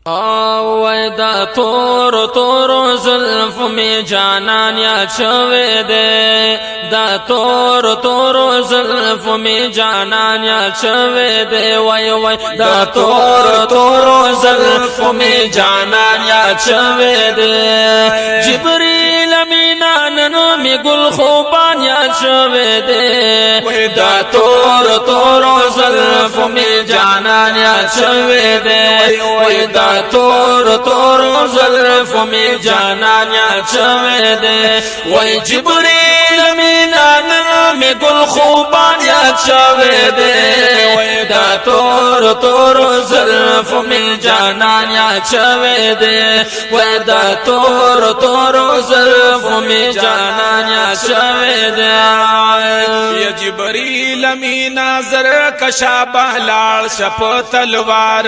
وای دا تور تور زلف می جانان یا چوي دے دا تور تور زلف می جانان یا چوي دے وای وای دا تور تور زلف می جانان یا چوي دے جبريل امینان نو می گل خوبان یا چوي دے وای دا تور تور زلف می جانان یا چوي دے وای دا تور تور زلف می جانان یا چوي دے وای جبريل امینان می گل خوبان یا چوي دے وای دا تور تور زلف می جانان یا چوي دے وای دا تور تور زلف می جانان یا چوي دے یا جبريل امین زر کشا بهلال شپ تلوار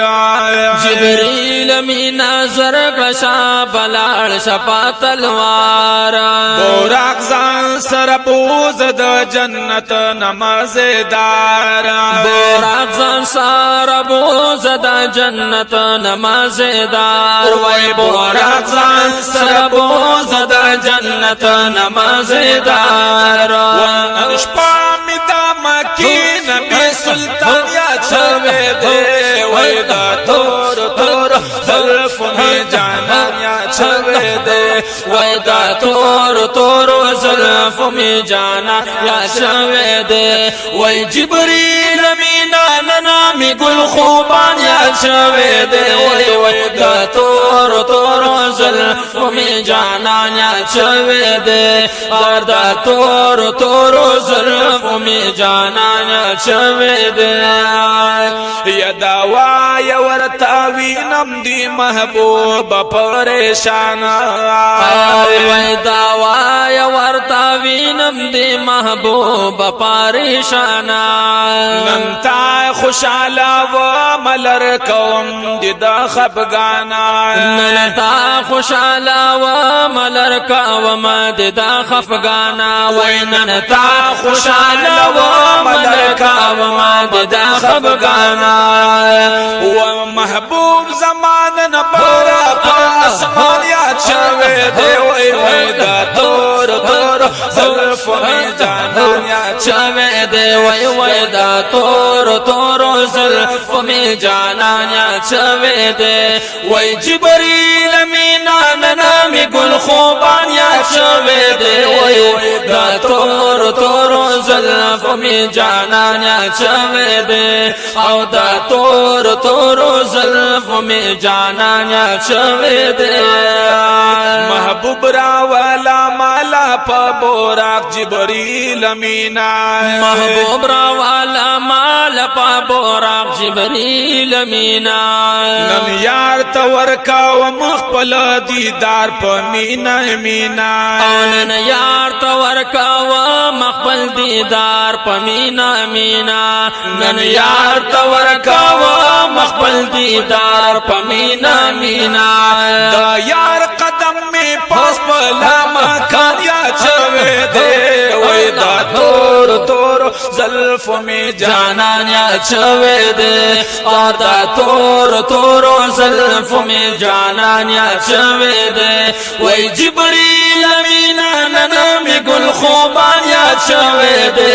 جبريل می نظر کشا بلال شپا تلوار بوراق زان سر بوز د جنت نمازدار بوراق زان سر بوز د جنت نمازدار وای بوراق زان سر بوز د جنت نمازدار اشپا می دا مکی نبی سلطان یا چوي دے وای دا تور تور زلف می جانان یا چوي دے وای دا تور تور زلف می جانان یا چوي دے وای جبريل امینان می گل خوبان یا چوي دے وای دا تور تور زلف می جانان یا چوي دے دا تور تور زلف می جانان یا چوي دے یا دوا یا ورتاوی نم دی محبوب پریشان وای دوا یا ورتاوی نم دی محبوب پریشان ننتا خوشالا و ملر کوم دی دا خفگانا ننتا خوشالا و ملر کوم دی دا خفگانا وای ننتا خوشالا و ملر کوم دی دا خفگانا و محبوب زمان نبارا پا اسمان یا چوي دے وای دا تور تور زلف می جانان یا چوي دے وای دا تور تور زلف می جانان یا چوي دے وای جبريل امینان می گل خوبان یا چوي دے وای دا تور تور زلف می جانان یا چوي دے او دا تور تور زلف می جانان یا چوي دے محبوب را والا مالا پا بوراق جبريل امین محبوب را والا مال پا بوراق جبريل امین نن یار تورکا و مخبل دیدار پا مینا مینا نن یار تورکا و مخبل دیدار پا مینا مینا نن یار تورکا و مخبل دیدار پا مینا مینا دا یار قدم میں پاس پلا مکان یا چوے دے وای دا تور تور زلف میں جانان یا چوے دے اور دا تور تور زلف میں جانان یا چوے دے وای جبريل امینان می گل خوبان یا چوے دے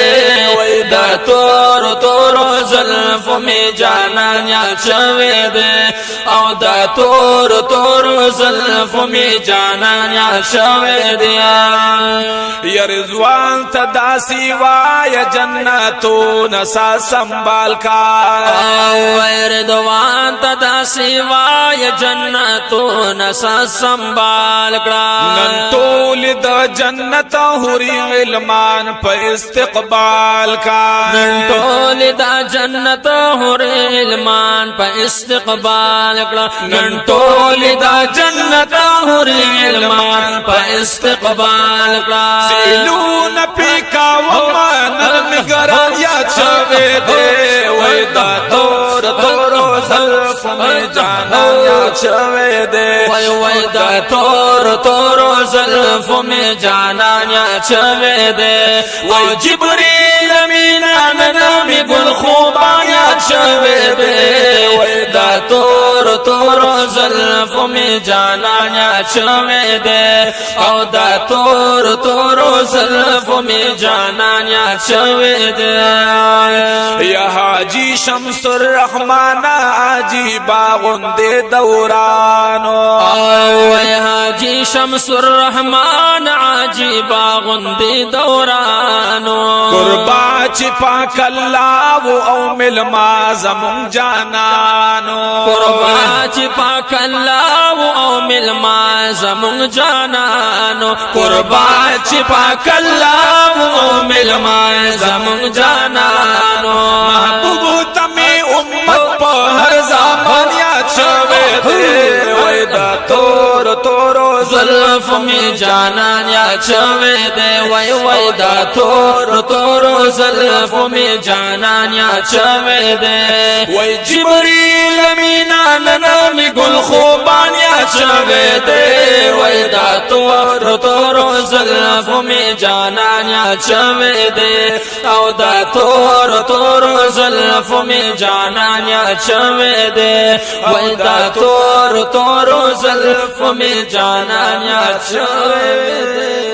وای دا تور تور زلف میں جانان یا چوے دے او دا تور تور زلف میں جانان یا چوے دے یا رضوان تداسی وای جنتو نسا سنبال کا وای رضوان تداسی وای جنتو نسا سنبال کا نن طول د جنت حوری علمان پر استقبال کا نن طول د جنت حوری علمان پر استقبال کا نن طول د جنت حوری علمان پر استقبال کا سیلون پیکا ومان نگران یا چوے دے وای دا تور تور زلف میں جانان یا چوے دے وای دا تور تور زلف میں جانان یا چوے دے وای جبريل امینان می گل خوبان یا چوے دے وای دا تور تور زلف می جانان یا چوي دے او دا تور زلف می جانان یا چوي دے یا حاجی شمس الرحمن عجیبا غندے دورانو یا حاجی شمس الرحمن عجیبا غندے دورانو قربا چی پاک اللہ او ملما زمون جانانو قربا چی پاک اللہ او ملما زمون جانانو قربا چی پاک اللہ او ملما زمون جانانو محبوب تمی امت پا ہر زمان یاد شوے دے وی دا تور زلف می جانان یا چوي دے وی دا تور زلف می جانان یا چوي دے وی جبریل مینا ننامی گل خوبان یا چوے دے وی دا تور زلف می جانان یا چوي دے او دا تور زلف می جانان یا چوي دے وی دا تور زلف می جانان یا چوي دے